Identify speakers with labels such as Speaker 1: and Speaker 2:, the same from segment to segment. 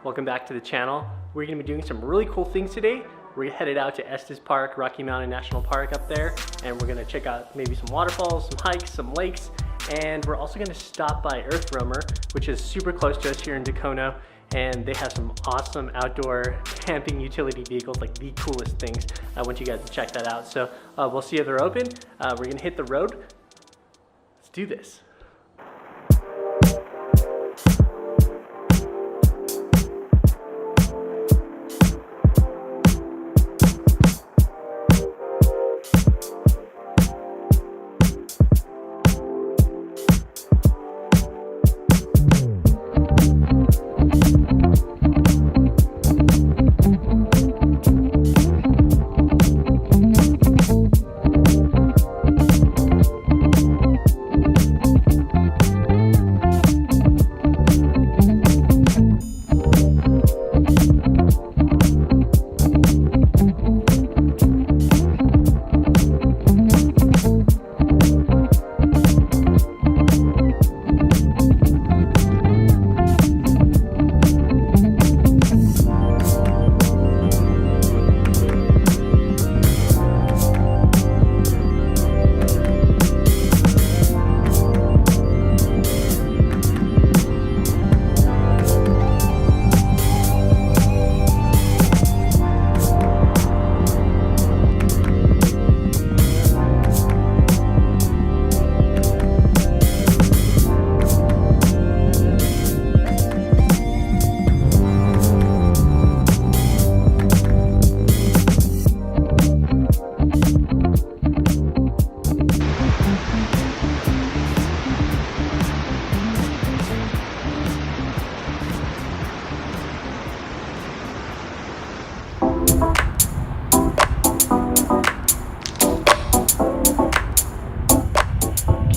Speaker 1: welcome back to the channel. We're going to be doing some really cool things today. We're headed out to Estes Park, Rocky Mountain National Park up there, and we're going to check out maybe some waterfalls, some hikes, some lakes, and we're also going to stop by EARTHROAMER, which is super close to us here in Tacoma, and they have some awesome outdoor camping utility vehicles, like the coolest things. I want you guys to check that out. So we'll see if they're open. We're going to hit the road. Let's do this.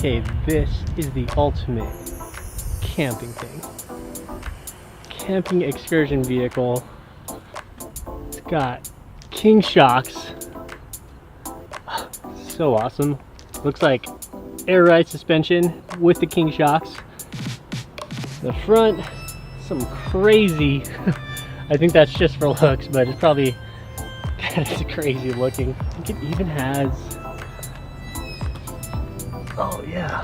Speaker 1: Okay, this is the ultimate camping thing. Camping excursion vehicle. It's got king shocks. So awesome. Looks like air ride suspension with the king shocks. The front, some crazy, I think that's just for looks, but it's probably kind of crazy looking. I think it even has, oh yeah,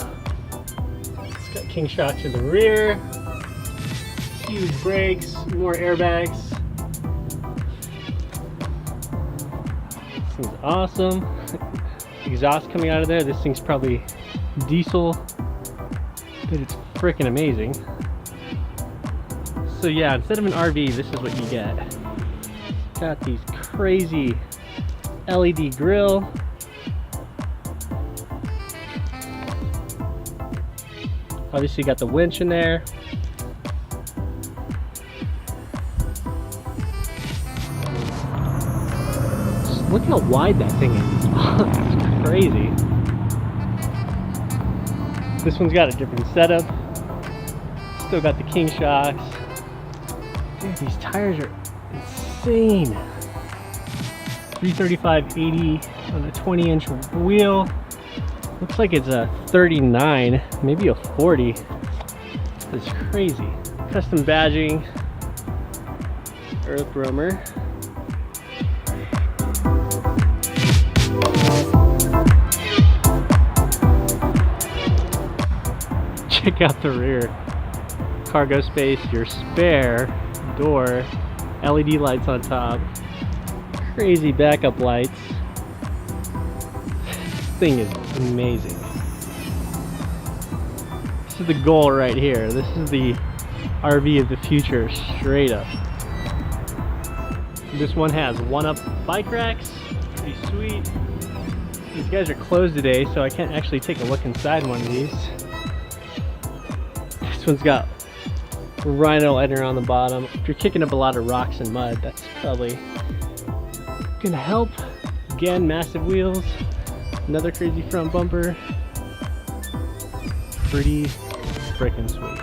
Speaker 1: it's got king shocks in the rear, huge brakes, more airbags. This thing's awesome. Exhaust coming out of there. This thing's probably diesel, but it's freaking amazing. So yeah, instead of an RV, this is what you get. Got these crazy LED grill. Obviously got the winch in there. Just look how wide that thing is. It's crazy. This one's got a different setup. Still got the king shocks. Dude, these tires are insane. 335/80 on a 20-inch wheel. Looks like it's a 39, maybe a 40. It's crazy. Custom badging. EARTHROAMER. Check out the rear. Cargo space, your spare door, LED lights on top, crazy backup lights. This thing is amazing. This is the goal right here. This is the RV of the future, straight up. This one has one-up bike racks, pretty sweet. These guys are closed today, so I can't actually take a look inside one of these. This one's got rhino liner on the bottom. If you're kicking up a lot of rocks and mud, that's probably gonna help. Again, massive wheels, another crazy front bumper. Pretty freaking sweet.